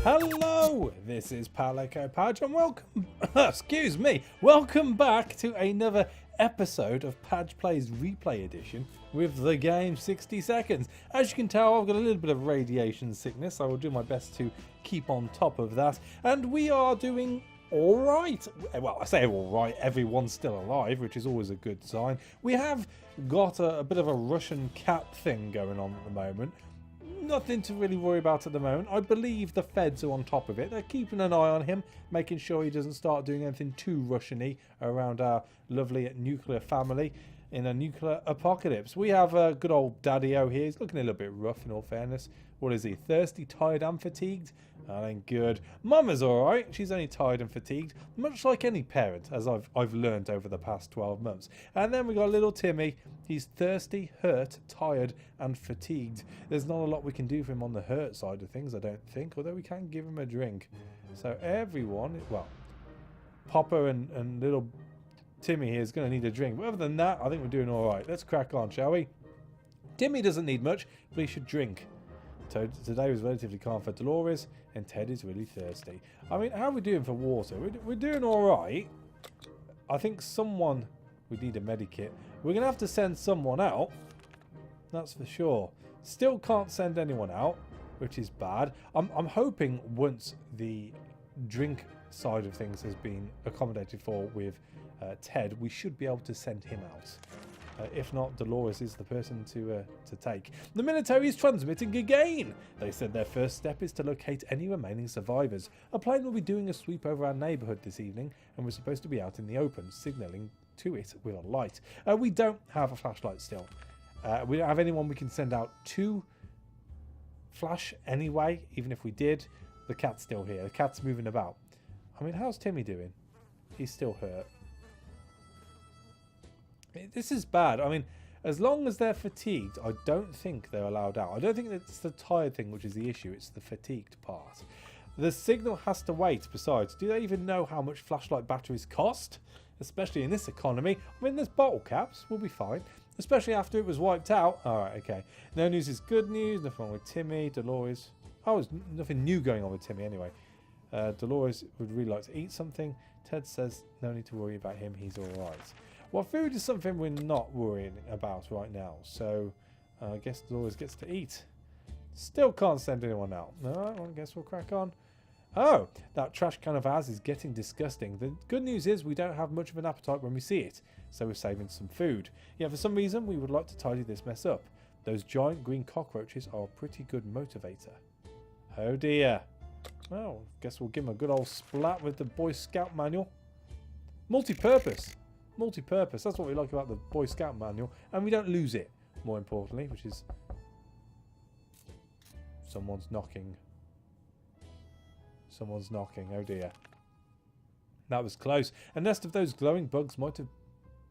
Hello, this is Padge and welcome, excuse me, welcome back to another episode of Padge Plays Replay Edition with the game 60 seconds. As you can tell, I've got a little bit of radiation sickness. I will do my best to keep on top of that. And we are doing alright. Well, I say alright, everyone's still alive, which is always a good sign. We have got a bit of a Russian cat thing going on at the moment. Nothing to really worry about at the moment. I believe the feds are on top of it. They're keeping an eye on him, making sure he doesn't start doing anything too Russian-y around our lovely nuclear family in a nuclear apocalypse. We have a good old Daddy-O here. He's looking a little bit rough in all fairness. What is he? Thirsty, tired and fatigued? That ain't good. Mama's alright. She's only tired and fatigued, much like any parent, as I've learned over the past 12 months. And then we got little Timmy. He's thirsty, hurt, tired and fatigued. There's not a lot we can do for him on the hurt side of things, I don't think, although we can give him a drink. So everyone, well, Papa and little Timmy here is going to need a drink. But other than that, I think we're doing alright. Let's crack on, shall we? Timmy doesn't need much, but he should drink. Today was relatively calm for Dolores, and Ted is really thirsty. I mean, how are we doing for water? We're doing alright. I think someone... We need a medikit. We're going to have to send someone out. That's for sure. Still can't send anyone out, which is bad. I'm hoping once the drink side of things has been accommodated for with Ted, we should be able to send him out. If not, Dolores is the person to take. The military is transmitting again. They said their first step is to locate any remaining survivors. A plane will be doing a sweep over our neighbourhood this evening, and we're supposed to be out in the open, signalling to it with a light. We don't have a flashlight still. We don't have anyone we can send out to flash anyway. Even if we did, the cat's still here. The cat's moving about. I mean, how's Timmy doing? He's still hurt. This is bad. I mean, as long as they're fatigued, I don't think they're allowed out. I don't think it's the tired thing which is the issue. It's the fatigued part. The signal has to wait. Besides, do they even know how much flashlight batteries cost? Especially in this economy. I mean, there's bottle caps. We'll be fine. Especially after it was wiped out. Alright, okay. No news is good news. Nothing wrong with Timmy. Dolores. Oh, there's nothing new going on with Timmy anyway. Dolores would really like to eat something. Ted says no need to worry about him. He's alright. Well, food is something we're not worrying about right now. So, I guess Dolores gets to eat. Still can't send anyone out. Alright, well, I guess we'll crack on. Oh, that trash can of ours is getting disgusting. The good news is we don't have much of an appetite when we see it, so we're saving some food. Yeah, for some reason we would like to tidy this mess up. Those giant green cockroaches are a pretty good motivator. Oh dear. Well, guess we'll give them a good old splat with the Boy Scout manual. Multi-purpose. Multi-purpose. That's what we like about the Boy Scout manual. And we don't lose it, more importantly, which is... Someone's knocking. Someone's knocking. Oh dear. That was close. A nest of those glowing bugs might have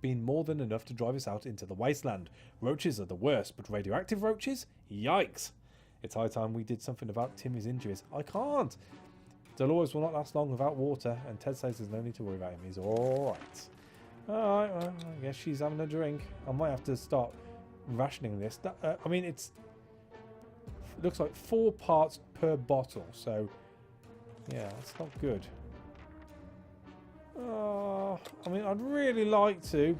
been more than enough to drive us out into the wasteland. Roaches are the worst, but radioactive roaches? Yikes. It's high time we did something about Timmy's injuries. I can't. Dolores will not last long without water, and Ted says there's no need to worry about him. He's alright. Alright, well, I guess she's having a drink. I might have to start rationing this. I mean, it looks like 4 parts per bottle, so... Yeah, that's not good. I mean, I'd really like to.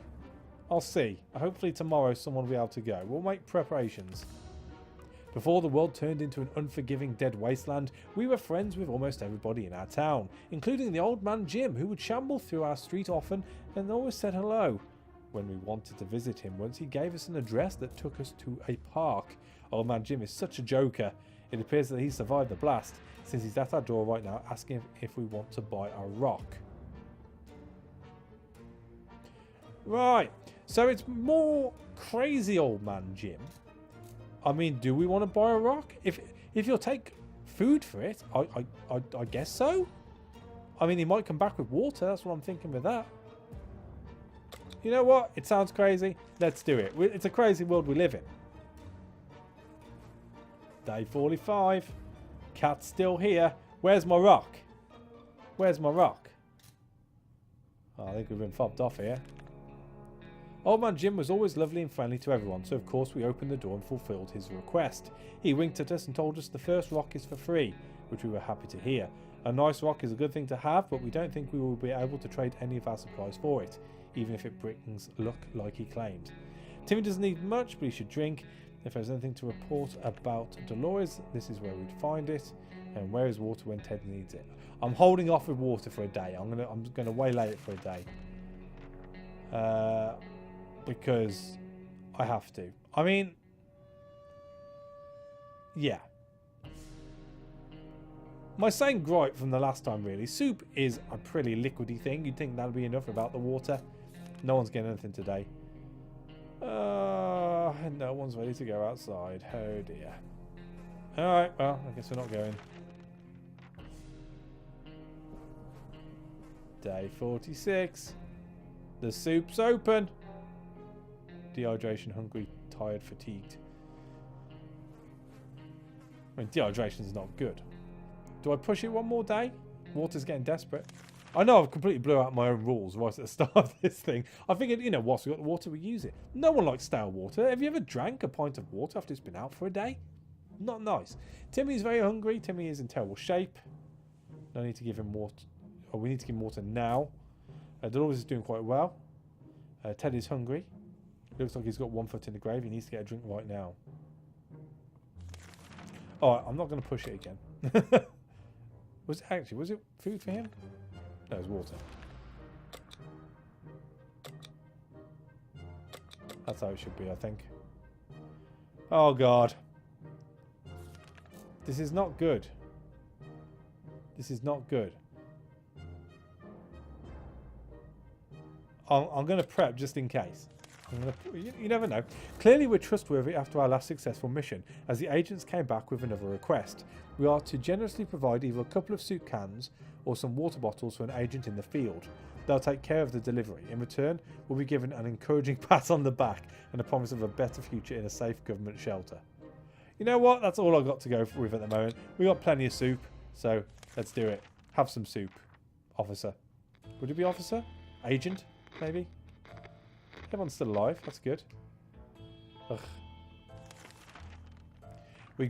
I'll see. Hopefully tomorrow someone will be able to go. We'll make preparations. Before the world turned into an unforgiving dead wasteland, we were friends with almost everybody in our town, including the old man Jim, who would shamble through our street often and always said hello. When we wanted to visit him once, he gave us an address that took us to a park. Old man Jim is such a joker. It appears that he survived the blast, since he's at our door right now asking if we want to buy a rock. Right, so it's more crazy old man Jim. I mean, do we want to buy a rock? If you'll take food for it, I guess so. I mean, he might come back with water. That's what I'm thinking with that. You know what? It sounds crazy. Let's do it. It's a crazy world we live in. Day 45. Cat's still here. Where's my rock? Where's my rock? Oh, I think we've been fobbed off here. Old man Jim was always lovely and friendly to everyone, so of course we opened the door and fulfilled his request. He winked at us and told us the first rock is for free. which we were happy to hear. A nice rock is a good thing to have, but we don't think we will be able to trade any of our supplies for it, even if it brings luck like he claimed. Timmy doesn't need much, but he should drink. If there's anything to report about Dolores, this is where we'd find it. And where is water when Ted needs it? I'm holding off with water for a day. I'm gonna waylay it for a day. Because I have to. I mean, yeah. My same gripe from the last time, really. Soup is a pretty liquidy thing. You'd think that'll be enough without the water. No one's getting anything today. No one's ready to go outside. Oh dear. Alright, well, I guess we're not going. Day 46. The soup's open. Dehydration, hungry, tired, fatigued. I mean, dehydration's not good. Do I push it one more day? Water's getting desperate. I know I've completely blew out my own rules right at the start of this thing. I figured, you know, whilst we got the water, we use it. No one likes stale water. Have you ever drank a pint of water after it's been out for a day? Not nice. Timmy's very hungry. Timmy is in terrible shape. No need to give him water. Oh, we need to give him water now. Dolores is doing quite well. Ted is hungry. Looks like he's got one foot in the grave. He needs to get a drink right now. Alright, I'm not going to push it again. Was it food for him? No, it was water. That's how it should be, I think. Oh, God. This is not good. This is not good. I'm going to prep just in case. You never know. Clearly we're trustworthy after our last successful mission, as the agents came back with another request. We are to generously provide either a couple of soup cans or some water bottles for an agent in the field. They'll take care of the delivery. In return, we'll be given an encouraging pat on the back and a promise of a better future in a safe government shelter. You know what? That's all I've got to go with at the moment. We got plenty of soup, so let's do it. Have some soup, officer. Would it be officer? Agent, maybe? Everyone's still alive. That's good. Ugh. They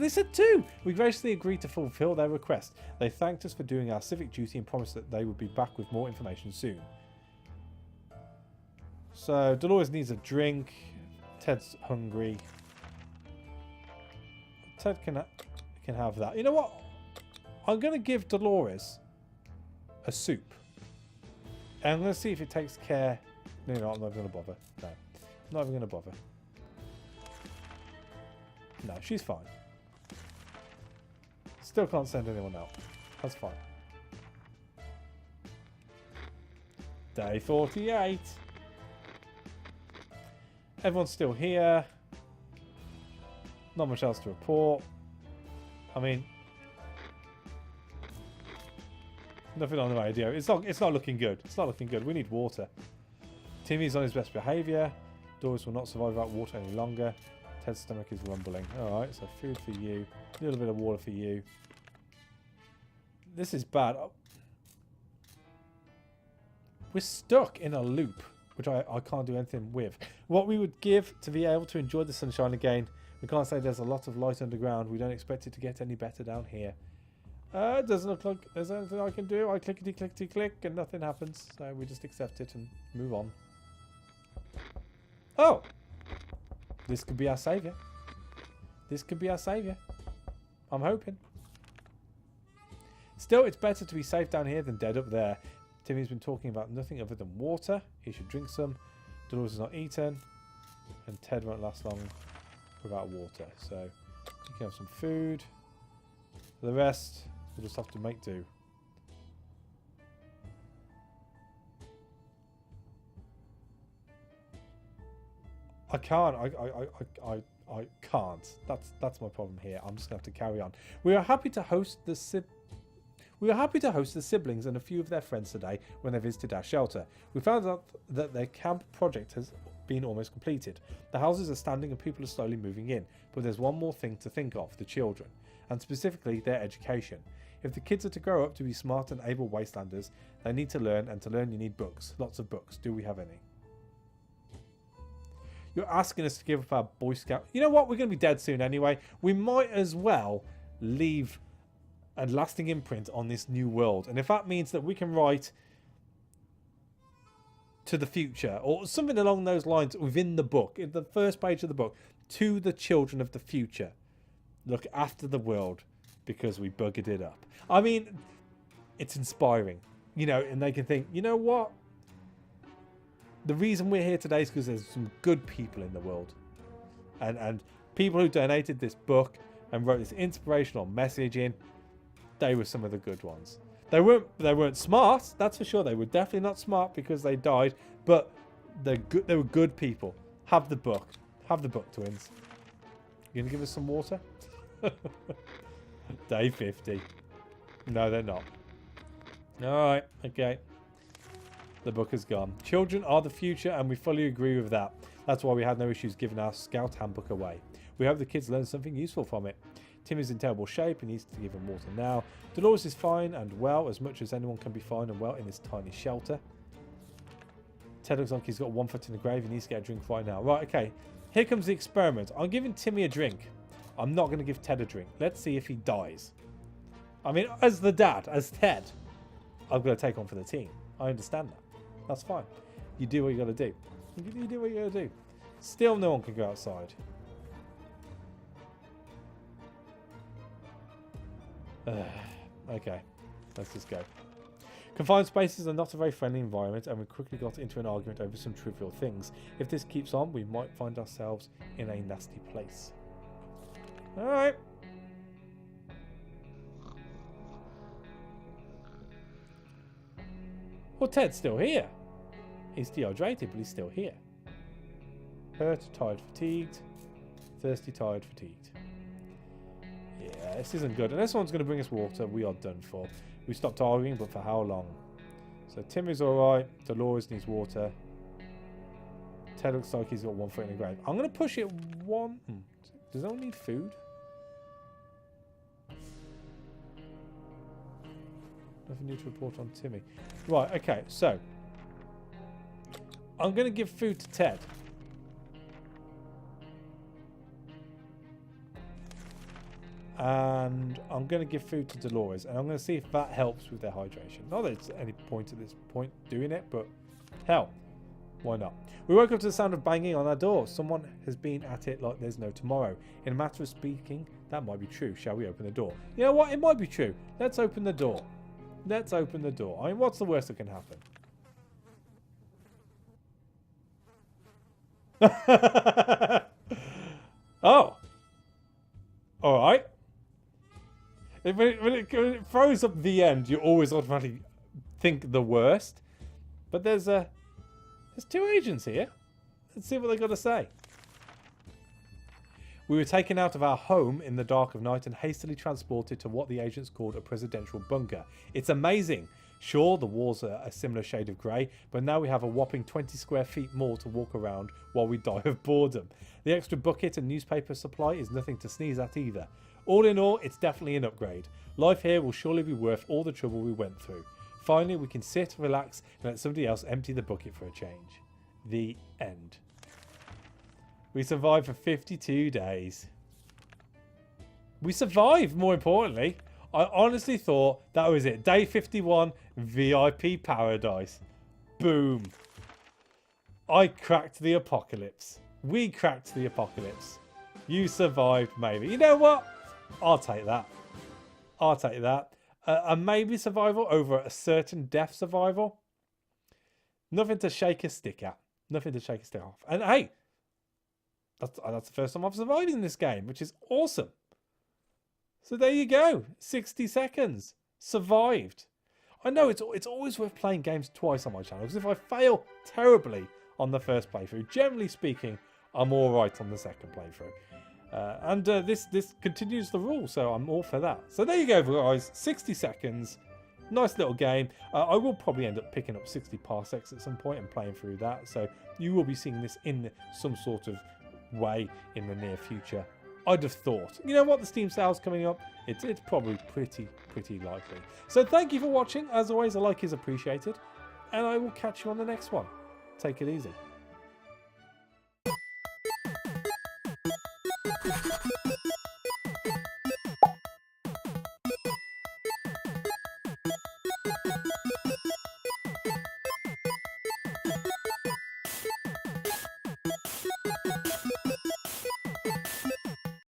said 2! We graciously agreed to fulfill their request. They thanked us for doing our civic duty and promised that they would be back with more information soon. So, Dolores needs a drink. Ted's hungry. Ted can have that. You know what? I'm going to give Dolores a soup. And I'm going to see if it takes care... No, I'm not going to bother. No. I'm not even going to bother. No, she's fine. Still can't send anyone out. That's fine. Day 48. Everyone's still here. Not much else to report. I mean... Nothing on the radio. It's not looking good. It's not looking good. We need water. Timmy's on his best behaviour. Doris will not survive without water any longer. Ted's stomach is rumbling. Alright, so food for you. A little bit of water for you. This is bad. We're stuck in a loop, which I can't do anything with. What we would give to be able to enjoy the sunshine again. We can't say there's a lot of light underground. We don't expect it to get any better down here. It doesn't look like there's anything I can do. I clickety-clickety-click and nothing happens. So we just accept it and move on. Oh! This could be our saviour. This could be our saviour. I'm hoping. Still, it's better to be safe down here than dead up there. Timmy's been talking about nothing other than water. He should drink some. Dolores has not eaten. And Ted won't last long without water. So, you can have some food. For the rest... we'll just have to make do. I can't. I can't. That's my problem here. I'm just gonna have to carry on. We are happy to host the siblings and a few of their friends today when they visited our shelter. We found out that their camp project has been almost completed. The houses are standing and people are slowly moving in. But there's one more thing to think of: the children, and specifically their education. If the kids are to grow up to be smart and able wastelanders, they need to learn, and to learn you need books. Lots of books. Do we have any? You're asking us to give up our Boy Scout... You know what? We're going to be dead soon anyway. We might as well leave a lasting imprint on this new world. And if that means that we can write to the future or something along those lines within the book, in the first page of the book, to the children of the future, look after the world because we buggered it up. I mean, it's inspiring, you know, and they can think, you know what? The reason we're here today is because there's some good people in the world. And people who donated this book and wrote this inspirational message in, they were some of the good ones. They weren't smart, that's for sure. They were definitely not smart because they died, but they're good. They were good people. Have the book. Have the book, twins. You gonna give us some water? Day 50. No, they're not. Alright, okay. The book is gone. Children are the future, and we fully agree with that. That's why we had no issues giving our scout handbook away. We hope the kids learn something useful from it. Tim is in terrible shape and needs to give him water now. Dolores is fine and well, as much as anyone can be fine and well in this tiny shelter. Ted looks like he's got 1 foot in the grave. He needs to get a drink right now. Right, okay. Here comes the experiment. I'm giving Timmy a drink. I'm not going to give Ted a drink. Let's see if he dies. I mean, as the dad, as Ted, I've got to take on for the team. I understand that. That's fine. You do what you got to do. You do what you got to do. Still no one can go outside. Okay, let's just go. Confined spaces are not a very friendly environment, and we quickly got into an argument over some trivial things. If this keeps on, we might find ourselves in a nasty place. Alright. Well, Ted's still here. He's dehydrated, but he's still here. Hurt, tired, fatigued. Thirsty, tired, fatigued. Yeah, this isn't good. Unless someone's going to bring us water, we are done for. We stopped arguing, but for how long? So Tim is alright. Dolores needs water. Ted looks like he's got 1 foot in the grave. I'm going to push it one... Does anyone need food? Nothing new to report on Timmy. Right, okay, so... I'm going to give food to Ted. And I'm going to give food to Dolores. And I'm going to see if that helps with their hydration. Not that there's any point at this point doing it, but hell, why not? We woke up to the sound of banging on our door. Someone has been at it like there's no tomorrow. In a matter of speaking, that might be true. Shall we open the door? You know what? It might be true. Let's open the door. Let's open the door. I mean, what's the worst that can happen? Oh. Alright. When it throws up the end, you always automatically think the worst. But there's 2 agents here. Let's see what they got to say. We were taken out of our home in the dark of night and hastily transported to what the agents called a presidential bunker. It's amazing. Sure, the walls are a similar shade of grey, but now we have a whopping 20 square feet more to walk around while we die of boredom. The extra bucket and newspaper supply is nothing to sneeze at either. All in all, it's definitely an upgrade. Life here will surely be worth all the trouble we went through. Finally, we can sit, relax, and let somebody else empty the bucket for a change. The end. We survived for 52 days. We survived, more importantly. I honestly thought that was it. Day 51, VIP paradise. Boom. I cracked the apocalypse. We cracked the apocalypse. You survived, maybe. You know what? I'll take that. I'll take that. A maybe survival over a certain death survival. Nothing to shake a stick at. Nothing to shake a stick off. And hey, that's the first time I've survived in this game, which is awesome. So there you go. 60 seconds. Survived. I know it's always worth playing games twice on my channel, because if I fail terribly on the first playthrough, generally speaking, I'm alright on the second playthrough. And this continues the rule, so I'm all for that. So there you go, guys. 60 seconds. Nice little game. I will probably end up picking up 60 parsecs at some point and playing through that. So you will be seeing this in some sort of way in the near future. I'd have thought. You know what? The Steam sale's coming up. It's probably pretty likely. So thank you for watching. As always, a like is appreciated. And I will catch you on the next one. Take it easy.